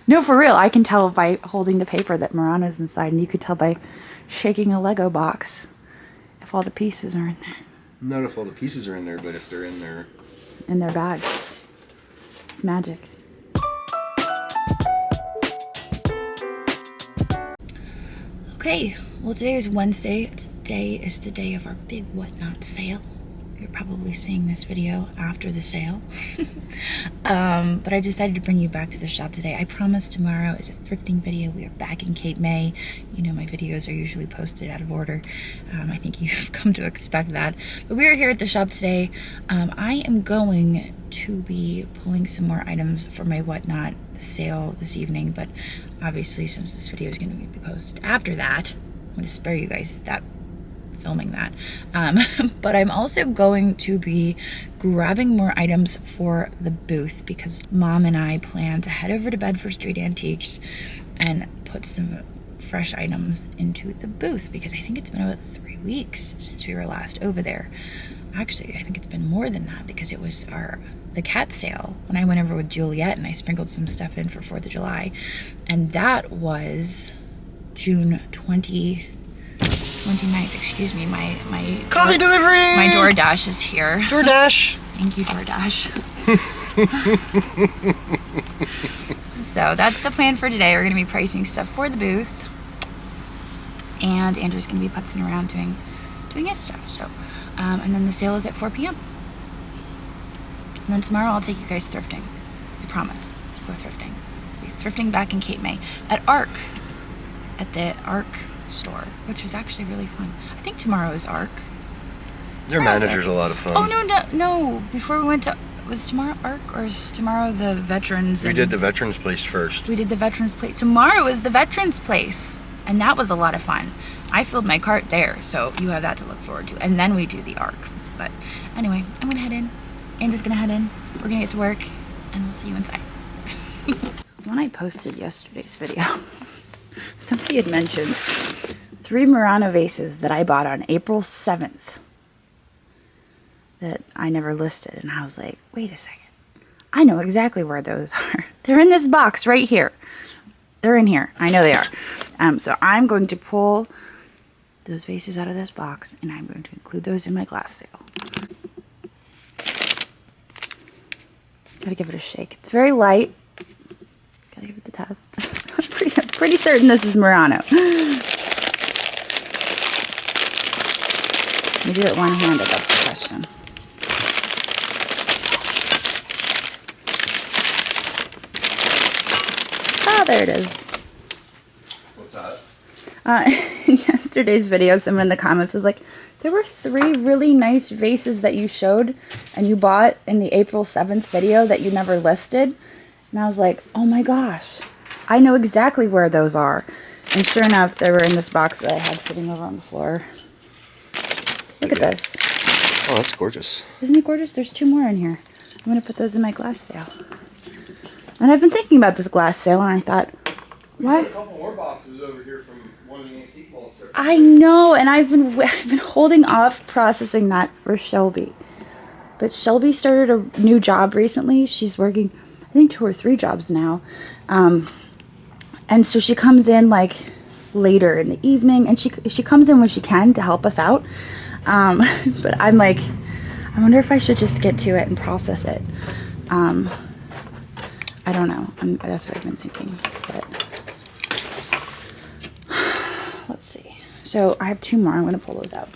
No, for real. I can tell by holding the paper that Murano's inside, and you could tell by shaking a Lego box if all the pieces are in there. Not if all the pieces are in there, but if they're in there. In their bags. It's magic. Okay, well today is Wednesday. Today is the day of our big Whatnot sale. You're probably seeing this video after the sale. But I decided to bring you back to the shop today. I promise tomorrow is a thrifting video. We are back in Cape May. You know my videos are usually posted out of order. I think you've come to expect that. But we are here at the shop today. I am going to be pulling some more items for my Whatnot sale this evening. But obviously, since this video is going to be posted after that, I'm going to spare you guys that filming that. But I'm also going to be grabbing more items for the booth because Mom and I plan to head over to Bedford Street Antiques and put some fresh items into the booth because I think it's been about 3 weeks since we were last over there. Actually, I think it's been more than that because it was the cat sale when I went over with Juliet and I sprinkled some stuff in for 4th of July, and that was June 29th, excuse me, my Coffee delivery! My DoorDash is here. DoorDash! Thank you, DoorDash. So that's the plan for today. We're going to be pricing stuff for the booth. And Andrew's going to be putzing around doing his stuff. So, and then the sale is at 4 p.m. And then tomorrow I'll take you guys thrifting. I promise. We'll go thrifting. We'll be thrifting back in Cape May at ARC. At the ARC store, which was actually really fun. I think tomorrow is ARC. Their manager's a lot of fun. Oh, no. Before we went to, was tomorrow ARC or is tomorrow the Veterans? We did the Veterans Place first. We did the Veterans Place. Tomorrow is the Veterans Place. And that was a lot of fun. I filled my cart there, so you have that to look forward to. And then we do the ARC. But anyway, I'm gonna head in. Andrew's gonna head in. We're gonna get to work, and we'll see you inside. When I posted yesterday's video, somebody had mentioned 3 Murano vases that I bought on April 7th that I never listed. And I was like, wait a second. I know exactly where those are. They're in this box right here. They're in here. I know they are. So I'm going to pull those vases out of this box and I'm going to include those in my glass sale. Gotta give it a shake. It's very light. Gotta give it the test. I'm pretty certain this is Murano. We do it one-handed, that's the question. Ah, there it is. What's that? Yesterday's video, someone in the comments was like, there were 3 really nice vases that you showed and you bought in the April 7th video that you never listed. And I was like, oh my gosh, I know exactly where those are. And sure enough, they were in this box that I had sitting over on the floor. Look at this. Oh, that's gorgeous. Isn't it gorgeous? There's 2 more in here. I'm going to put those in my glass sale. And I've been thinking about this glass sale, and I thought, why? We have a couple more boxes over here from one of the antique mall trips. I know, and I've been holding off processing that for Shelby. But Shelby started a new job recently. She's working, I think, 2 or 3 jobs now. And so she comes in like later in the evening, and she comes in when she can to help us out. But I'm like, I wonder if I should just get to it and process it. I don't know. That's what I've been thinking. But let's see. So I have 2 more. I'm going to pull those out.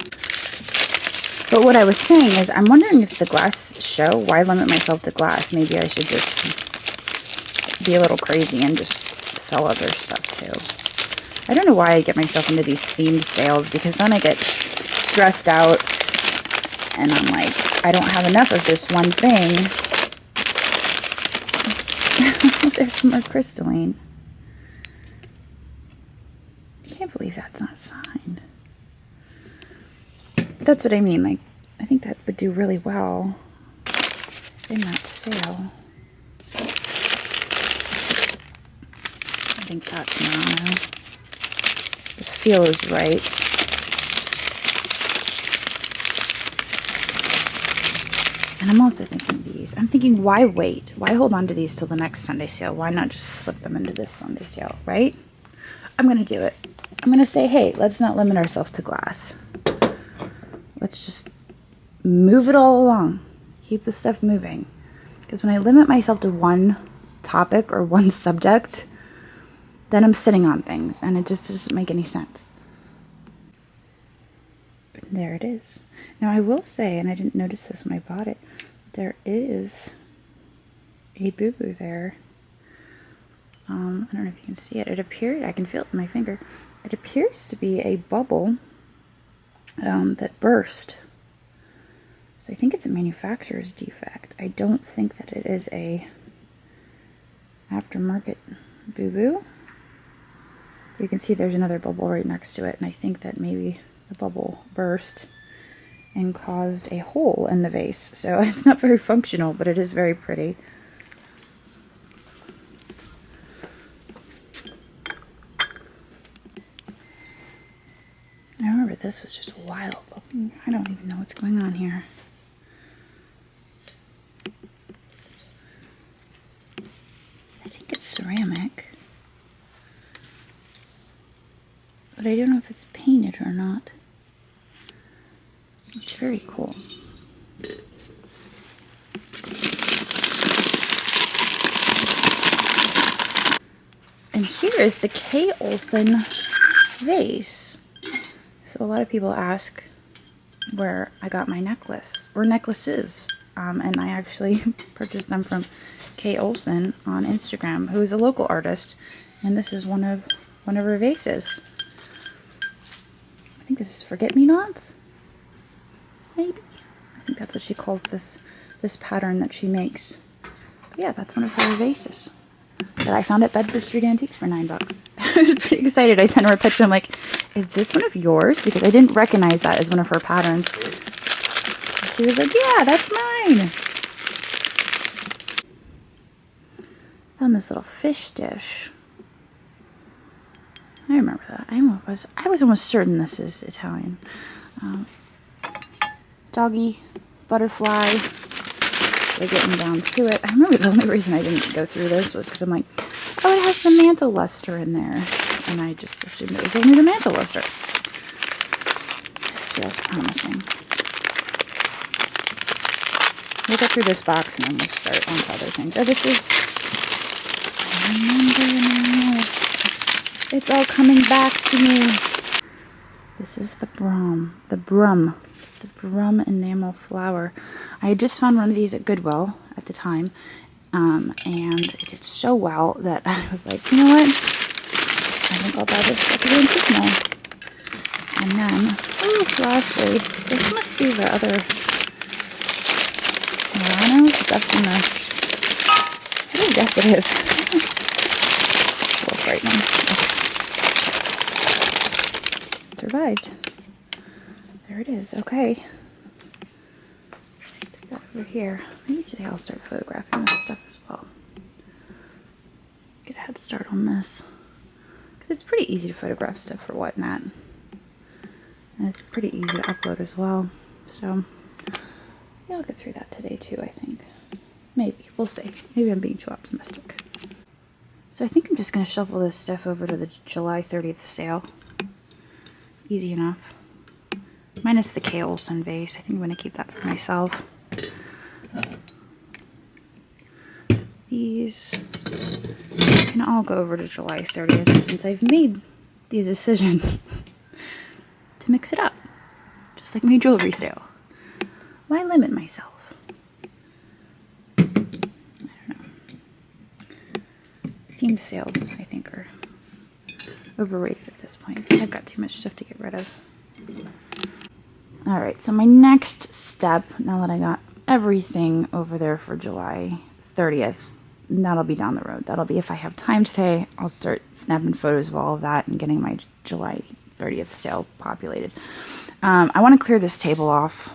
But what I was saying is, I'm wondering if the glass show, why limit myself to glass? Maybe I should just be a little crazy and just sell other stuff too. I don't know why I get myself into these themed sales, because then I get stressed out and I'm like, I don't have enough of this one thing. There's some more crystalline. I can't believe that's not signed. That's what I mean. Like, I think that would do really well in that sale. I think that's Murano. The feel is right. And I'm also thinking these. I'm thinking, why wait? Why hold on to these till the next Sunday sale? Why not just slip them into this Sunday sale, right? I'm going to do it. I'm going to say, hey, let's not limit ourselves to glass. Let's just move it all along. Keep the stuff moving. Because when I limit myself to one topic or one subject, then I'm sitting on things and it just doesn't make any sense. And there it is. Now I will say, and I didn't notice this when I bought it, there is a boo-boo there. I don't know if you can see it. It appeared, I can feel it in my finger. It appears to be a bubble that burst. So I think it's a manufacturer's defect. I don't think that it is a aftermarket boo-boo. You can see there's another bubble right next to it, and I think that maybe the bubble burst and caused a hole in the vase. So it's not very functional, but it is very pretty. I remember this was just wild looking. I don't even know what's going on here. I think it's ceramic, but I don't know if it's painted or not. It's very cool. And here is the K. Olsen vase. So a lot of people ask where I got my necklace, or necklaces, and I actually purchased them from K. Olsen on Instagram, who is a local artist, and this is one of her vases. I think this is forget-me-nots, maybe. I think that's what she calls this pattern that she makes. But yeah, that's one of her vases that I found at Bedford Street Antiques for $9. I was pretty excited. I sent her a picture. I'm like, is this one of yours? Because I didn't recognize that as one of her patterns. She was like, yeah, that's mine. Found this little fish dish. I remember that. I was almost certain this is Italian. Doggy, butterfly. We're getting down to it. I remember the only reason I didn't go through this was because I'm like, oh, it has the mantle luster in there. And I just assumed it was only the mantle luster. This feels promising. We'll get through this box and then we'll start on to other things. Oh, this is... I remember now. It's all coming back to me. This is the Brum enamel flower. I had just found one of these at Goodwill at the time, and it did so well that I was like, you know what? I think I'll buy this at the antique mall. And then, ooh, lastly, this must be the other Murano stuff in the... I guess it is. It's a little frightening. Okay. It survived. There it is. Okay. Let's stick that over here. Maybe today I'll start photographing this stuff as well. Get a head start on this. Because it's pretty easy to photograph stuff for Whatnot. And it's pretty easy to upload as well. So, yeah, I'll get through that today too, I think. Maybe. We'll see. Maybe I'm being too optimistic. So I think I'm just going to shuffle this stuff over to the July 30th sale. Easy enough. Minus the K. Olsen vase. I think I'm going to keep that for myself. These can all go over to July 30th since I've made the decision to mix it up. Just like my jewelry sale. Why limit myself? I don't know. Themed sales, I think, are overrated at this point. I've got too much stuff to get rid of. Alright, so my next step, now that I got everything over there for July 30th, that'll be down the road. That'll be, if I have time today, I'll start snapping photos of all of that and getting my July 30th sale populated. I want to clear this table off.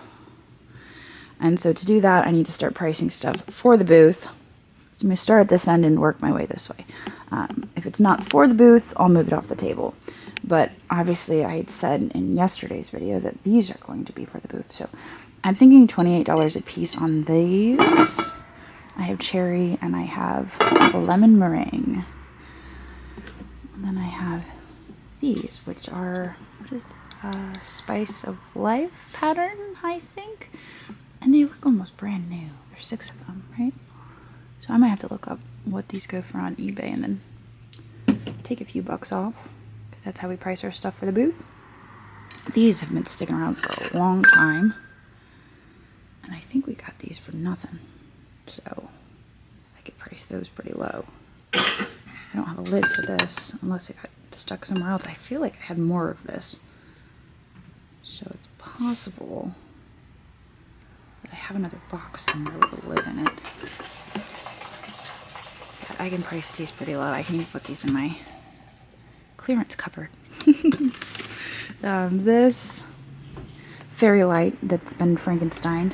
And so to do that, I need to start pricing stuff for the booth. So I'm going to start at this end and work my way this way. If it's not for the booth, I'll move it off the table. But obviously I had said in yesterday's video that these are going to be for the booth. So I'm thinking $28 a piece on these. I have cherry and I have lemon meringue. And then I have these, which are, what is spice of life pattern, I think. And they look almost brand new. There's 6 of them, right? So I might have to look up what these go for on eBay and then take a few bucks off, because that's how we price our stuff for the booth. These have been sticking around for a long time. And I think we got these for nothing. So I could price those pretty low. I don't have a lid for this unless it got stuck somewhere else. I feel like I had more of this. So it's possible that I have another box somewhere with a lid in it. But I can price these pretty low. I can even put these in my clearance cupboard. This fairy light that's been Frankensteined.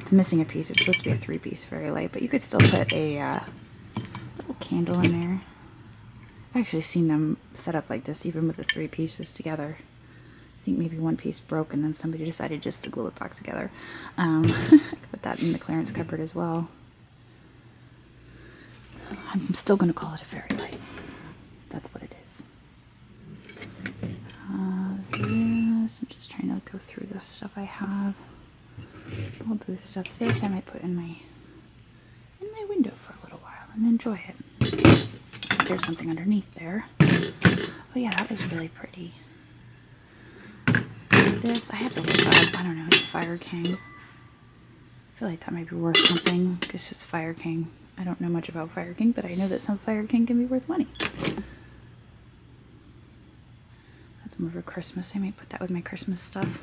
It's missing a piece. It's supposed to be a 3-piece fairy light, but you could still put a little candle in there. I've actually seen them set up like this, even with the 3 pieces together. I think maybe 1 piece broke and then somebody decided just to glue it back together. I could put that in the clearance cupboard as well. I'm still going to call it a fairy light. That's what it is. This, I'm just trying to go through the stuff I have. All booth stuff. This I might put in my window for a little while and enjoy it. There's something underneath there. Oh yeah, that was really pretty. This, I have to look up. I don't know, it's Fire King. I feel like that might be worth something because it's Fire King. I don't know much about Fire King, but I know that some Fire King can be worth money. That's more for Christmas. I might put that with my Christmas stuff.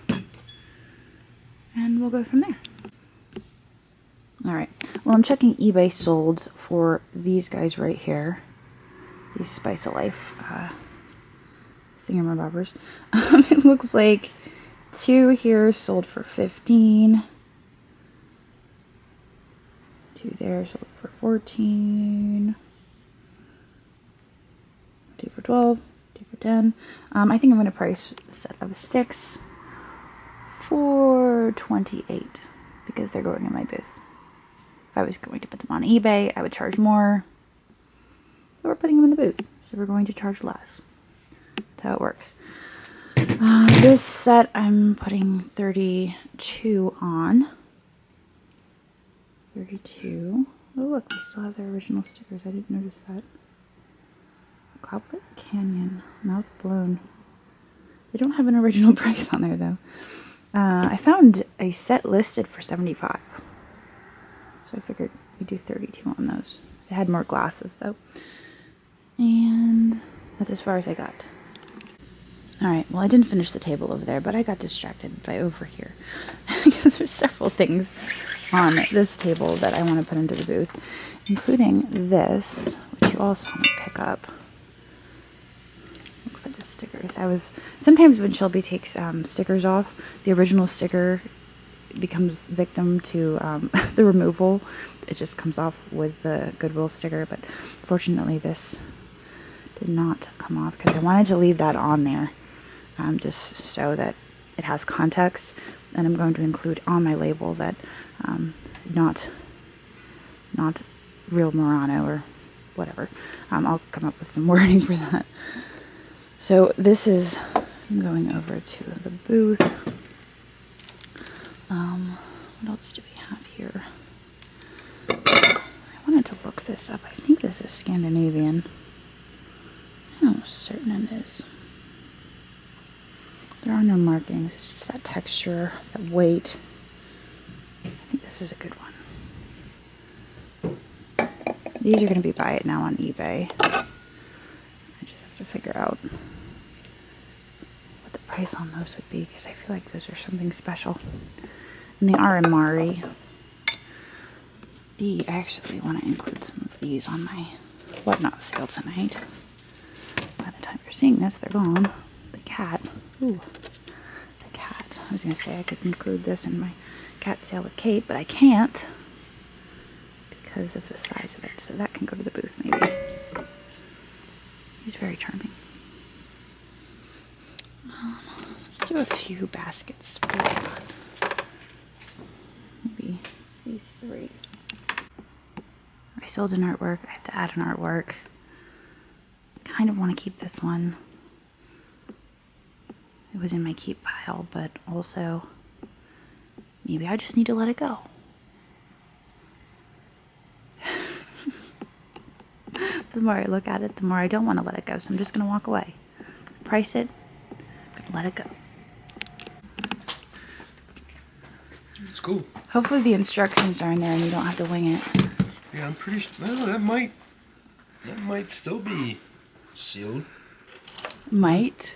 And we'll go from there. Alright, well, I'm checking eBay solds for these guys right here. These Spice of Life thingamabobbers. It looks like 2 here sold for 15. 2 there sold for 14. 2 for 12. 2 for 10. I think I'm going to price the set of sticks for 28 because they're going in my booth. If I was going to put them on eBay, I would charge more. But we're putting them in the booth, so we're going to charge less. That's how it works. This set I'm putting 32 on. 32. Oh look, they still have their original stickers. I didn't notice that. Goblet Canyon. Mouth blown. They don't have an original price on there though. I found a set listed for 75. So I figured we'd do 32 on those. It had more glasses though. And that's as far as I got. Alright, well I didn't finish the table over there, but I got distracted by over here. Because there's several things on this table that I want to put into the booth. Including this, which you all saw me pick up. Looks like the stickers. Sometimes when Shelby takes stickers off, the original sticker becomes victim to the removal. It just comes off with the Goodwill sticker, but fortunately this did not come off because I wanted to leave that on there just so that it has context, and I'm going to include on my label that not real Murano or whatever. I'll come up with some wording for that. So this is going over to the booth. What else do we have here? I wanted to look this up. I think this is Scandinavian. I'm almost certain it is. There are no markings. It's just that texture, that weight. I think this is a good one. These are going to be buy it now on eBay. I just have to figure out what the price on those would be because I feel like those are something special. And they are in Mari. I actually want to include some of these on my whatnot sale tonight. By the time you're seeing this, they're gone. The cat. Ooh. The cat. I was going to say I could include this in my cat sale with Kate, but I can't because of the size of it. So that can go to the booth maybe. He's very charming. Let's do a few baskets. These three. I sold an artwork. I have to add an artwork. Kind of want to keep this one. It was in my keep pile, but also maybe I just need to let it go. The more I look at it, the more I don't want to let it go. So I'm just going to walk away. Price it. I'm going to let it go. It's cool. Hopefully the instructions are in there and you don't have to wing it. Yeah, I'm pretty sure. No, that might still be sealed. Might.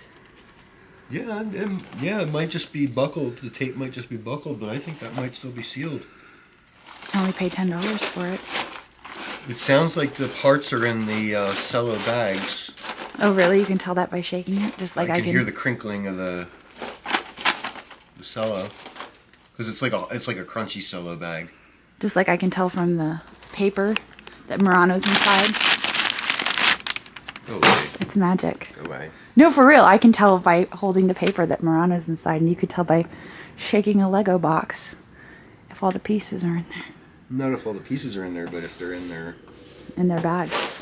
Yeah, it might just be buckled. The tape might just be buckled, but I think that might still be sealed. I only paid $10 for it. It sounds like the parts are in the cello bags. Oh, really? You can tell that by shaking it? Just like I can hear the crinkling of the cello. Because it's like a crunchy cello bag. Just like I can tell from the paper that Murano's inside. Go away. It's magic. Go away. No, for real. I can tell by holding the paper that Murano's inside, and you could tell by shaking a Lego box if all the pieces are in there. Not if all the pieces are in there, but if they're in there. In their bags.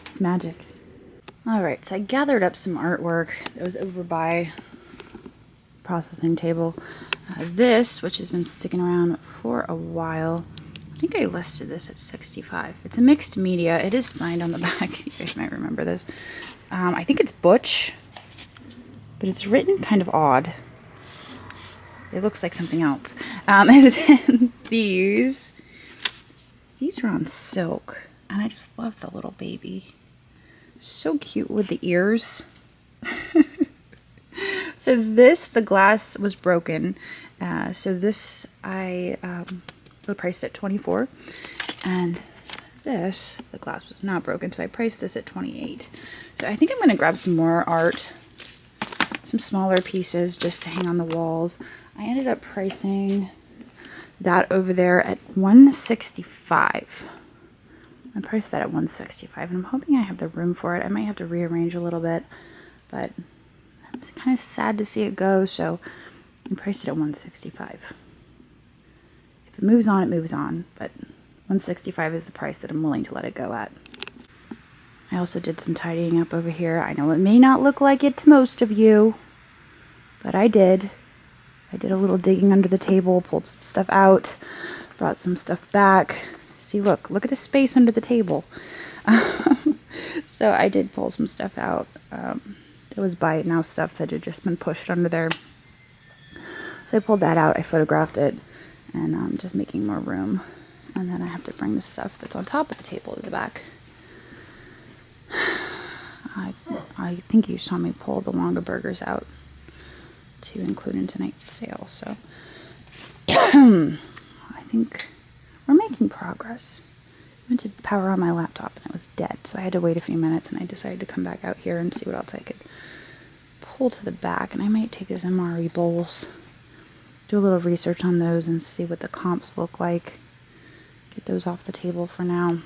It's magic. Alright, so I gathered up some artwork that was over by processing table. This, which has been sticking around for a while, I think I listed this at $65. It's a mixed media. It is signed on the back. You guys might remember this. I think it's Butch, but it's written kind of odd. It looks like something else. And then these are on silk, and I just love the little baby. So cute with the ears. So this, the glass was broken. So this I priced at $24, and this, the glass was not broken, so I priced this at $28. So I think I'm going to grab some more art, some smaller pieces just to hang on the walls. I ended up pricing that over there at $165. I priced that at $165, and I'm hoping I have the room for it. I might have to rearrange a little bit, but I'm kind of sad to see it go, so I priced it at $165. If it moves on, it moves on, but $165 is the price that I'm willing to let it go at. I also did some tidying up over here. I know it may not look like it to most of you, but I did. I did a little digging under the table, pulled some stuff out, brought some stuff back. See, look at the space under the table. So I did pull some stuff out. It was by now stuff that had just been pushed under there. So I pulled that out, I photographed it, and I'm just making more room. And then I have to bring the stuff that's on top of the table to the back. I think you saw me pull the longer burgers out to include in tonight's sale, so I think we're making progress. I went to power on my laptop and it was dead, so I had to wait a few minutes, and I decided to come back out here and see what else I could pull to the back. And I might take those MRE bowls, do a little research on those and see what the comps look like. Get those off the table for now.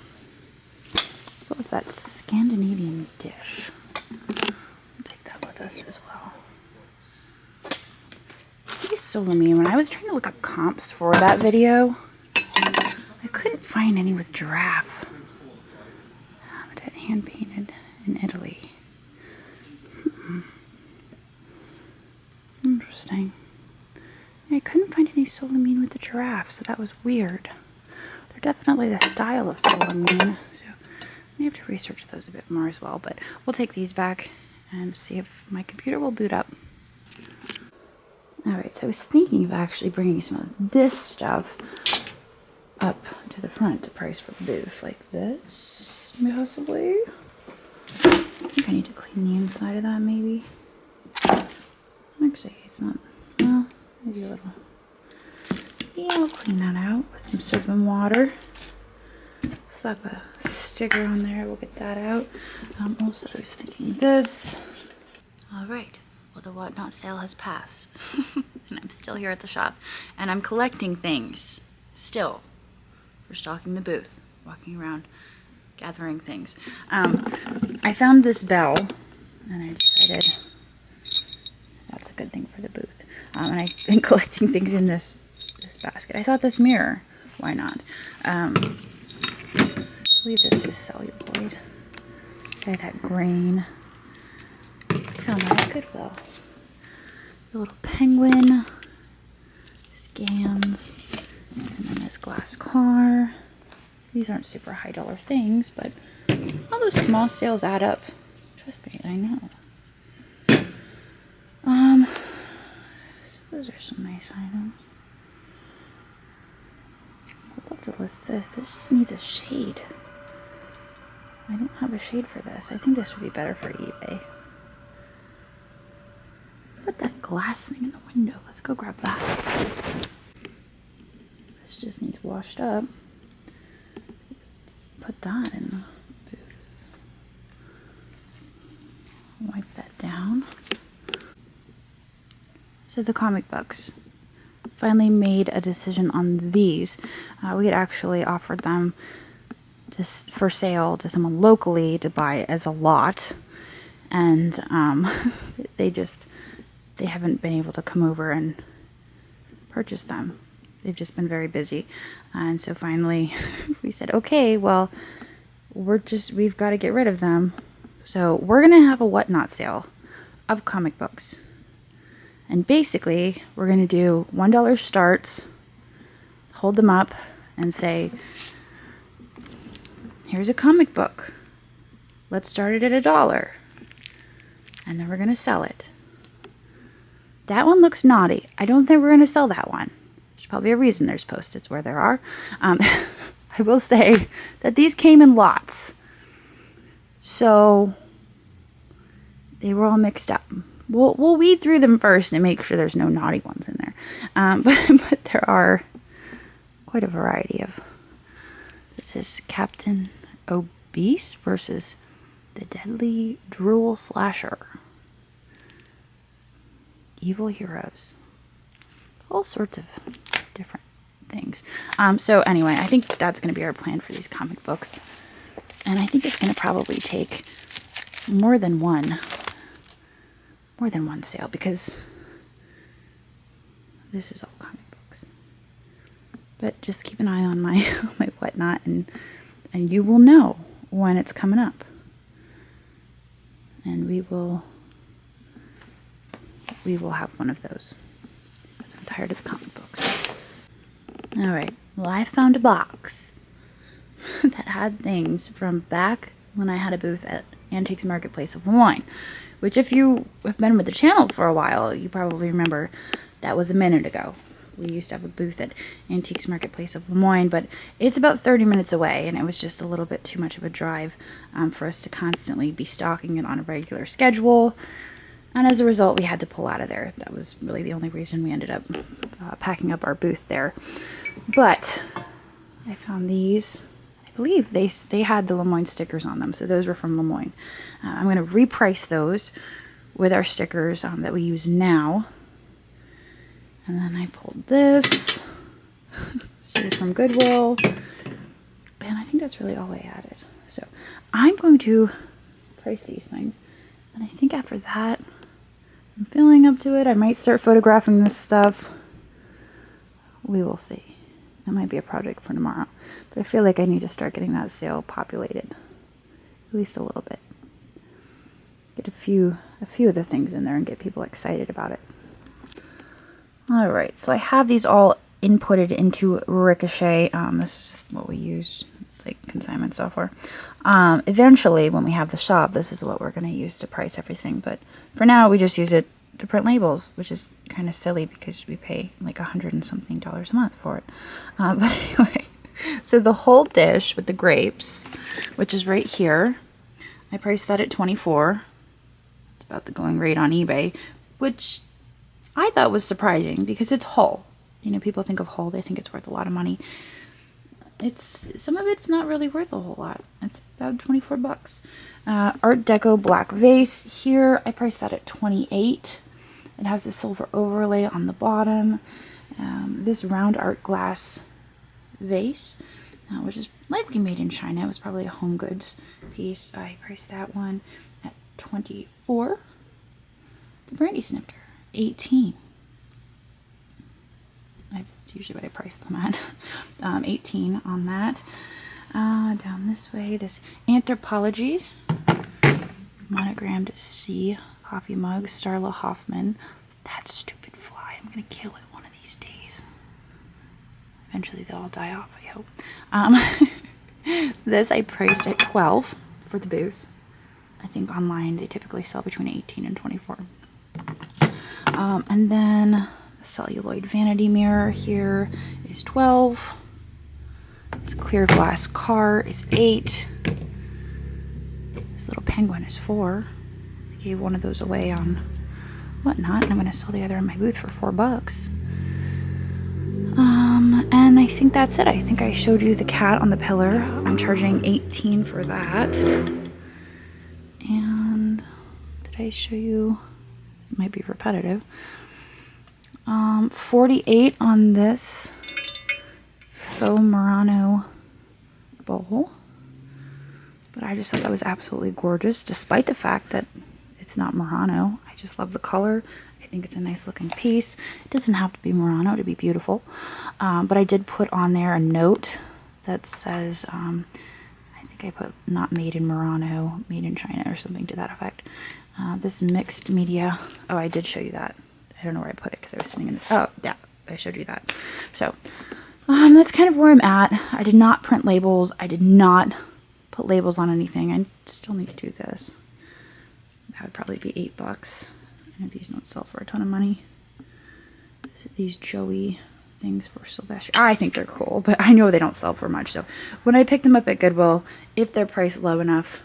So what was that Scandinavian dish? I'll take that with us as well. These Solomine, when I was trying to look up comps for that video, I couldn't find any with giraffe. Habitat hand painted in Italy. Interesting. I couldn't find any Solomine with the giraffe, so that was weird. They're definitely the style of Solomine, so I may have to research those a bit more as well, but we'll take these back and see if my computer will boot up. Alright, so I was thinking of actually bringing some of this stuff up to the front to price for the booth, like this, possibly. I think I need to clean the inside of that, maybe. Actually, it's not, well, maybe a little. Yeah, I'll clean that out with some soap and water. Slap a sticker on there, we'll get that out. Also, I was thinking this. Alright, well, the whatnot sale has passed. And I'm still here at the shop. And I'm collecting things, still. Restocking the booth, walking around, gathering things. I found this bell, and I decided that's a good thing for the booth. And I've been collecting things in this basket. I thought this mirror why not? I believe this is celluloid. Try that grain. I found that at Goodwill. The little penguin. Scans. And then this glass car. These aren't super high dollar things, but all those small sales add up. Trust me, I know. So those are some nice items. I'd love to list this. This just needs a shade. I don't have a shade for this. I think this would be better for eBay. Put that glass thing in the window. Let's go grab that. This just needs washed up. Put that in the booth. Wipe that down. So the comic books. Finally made a decision on these. We had actually offered them just for sale to someone locally to buy as a lot, and they haven't been able to come over and purchase them. They've just been very busy, and so finally we said, okay, well, we've got to get rid of them, so we're gonna have a whatnot sale of comic books. And basically, we're going to do $1 starts, hold them up, and say, here's a comic book. Let's start it at $1. And then we're going to sell it. That one looks naughty. I don't think we're going to sell that one. There's probably a reason there's Post-its where there are. I will say that these came in lots. So they were all mixed up. We'll weed through them first and make sure there's no naughty ones in there. But there are quite a variety of. This is Captain Obese versus the Deadly Drool Slasher. Evil heroes. All sorts of different things. So anyway, I think that's going to be our plan for these comic books. And I think it's going to probably take more than one sale, because this is all comic books. But just keep an eye on my my whatnot, and you will know when it's coming up, and we will have one of those, because I'm tired of the comic books. All right, well, I found a box that had things from back when I had a booth at Antiques Marketplace of Lemoyne, which, if you have been with the channel for a while, you probably remember that was a minute ago. We used to have a booth at Antiques Marketplace of Lemoyne, but it's about 30 minutes away, and it was just a little bit too much of a drive for us to constantly be stocking it on a regular schedule. And as a result, we had to pull out of there. That was really the only reason we ended up packing up our booth there. But I found these. I believe they had the Lemoyne stickers on them, so those were from Lemoyne. I'm going to reprice those with our stickers that we use now. And then I pulled this. So it's from Goodwill. And I think that's really all I added. So I'm going to price these things. And I think after that, I'm feeling up to it. I might start photographing this stuff. We will see. That might be a project for tomorrow. But I feel like I need to start getting that sale populated. At least a little bit. Get a few of the things in there and get people excited about it. Alright, so I have these all inputted into Ricochet. This is what we use. It's like consignment software. Eventually, when we have the shop, this is what we're going to use to price everything. But for now, we just use it to print labels, which is kind of silly because we pay like $100 and something a month for it. But anyway, so the whole dish with the grapes, which is right here, I priced that at $24. It's about the going rate on eBay, which I thought was surprising because it's whole. You know, people think of whole, they think it's worth a lot of money. Some of it's not really worth a whole lot. It's about 24 bucks. Art Deco black vase here, I priced that at 28. It has the silver overlay on the bottom. This round art glass vase, which is likely made in China. It was probably a home goods piece. I priced that one at 24. The brandy snifter, 18. I have It's usually what I price them at. 18 on that. Down this way, this Anthropology monogrammed C coffee mug, Starla Hoffman. That stupid fly. I'm gonna kill it one of these days. Eventually they'll all die off, I hope. This I priced at 12 for the booth. I think online they typically sell between 18 and 24. And then the celluloid vanity mirror here is 12. This clear glass car is 8. This little penguin is 4. I gave one of those away on Whatnot, and I'm going to sell the other in my booth for $4. And I think that's it. I think I showed you the cat on the pillar. I'm charging 18 for that. And did I show you? This might be repetitive. 48 on this faux Murano bowl. But I just thought that was absolutely gorgeous, despite the fact that it's not Murano. I just love the color. I think it's a nice looking piece. It doesn't have to be Murano to be beautiful. But I did put on there a note that says, I think I put not made in Murano, made in China or something to that effect. This mixed media. Oh, I did show you that. I don't know where I put it because I was sitting in the, oh, yeah, I showed you that. So that's kind of where I'm at. I did not print labels. I did not put labels on anything. I still need to do this. That would probably be $8. And these don't sell for a ton of money. These Joey things for Sylvester. I think they're cool, but I know they don't sell for much. So when I pick them up at Goodwill, if they're priced low enough,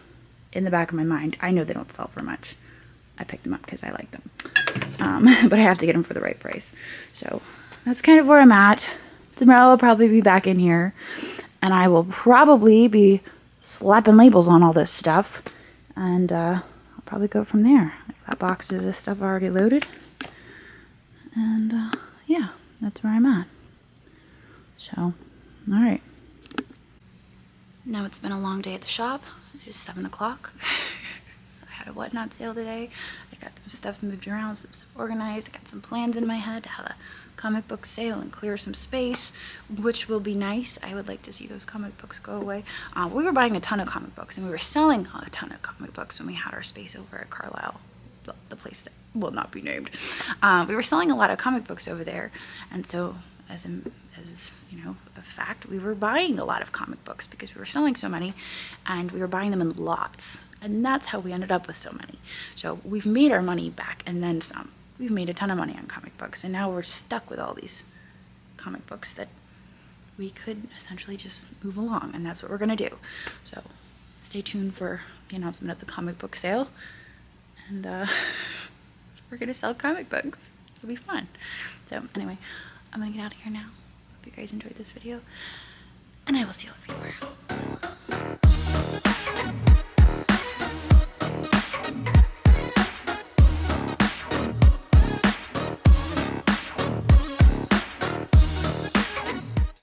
in the back of my mind, I know they don't sell for much. I picked them up because I like them. But I have to get them for the right price. So that's kind of where I'm at. Tomorrow I'll probably be back in here, and I will probably be slapping labels on all this stuff, and I'll probably go from there. I've got boxes of stuff already loaded, and yeah, that's where I'm at. So, all right. Now it's been a long day at the shop. It is 7 o'clock. I had a Whatnot sale today. I got some stuff moved around, some stuff organized. I got some plans in my head to have a comic book sale and clear some space, which will be nice. I would like to see those comic books go away. We were buying a ton of comic books, and we were selling a ton of comic books when we had our space over at Carlisle, the place that will not be named. We were selling a lot of comic books over there, and so as you know, a fact, we were buying a lot of comic books because we were selling so many, and we were buying them in lots, and that's how we ended up with so many. So we've made our money back and then some. We've made a ton of money on comic books, and now we're stuck with all these comic books that we could essentially just move along, and that's what we're gonna do. So stay tuned for the announcement of the comic book sale, and we're gonna sell comic books. It'll be fun. So anyway, I'm gonna get out of here now. Hope you guys enjoyed this video, and I will see you everywhere.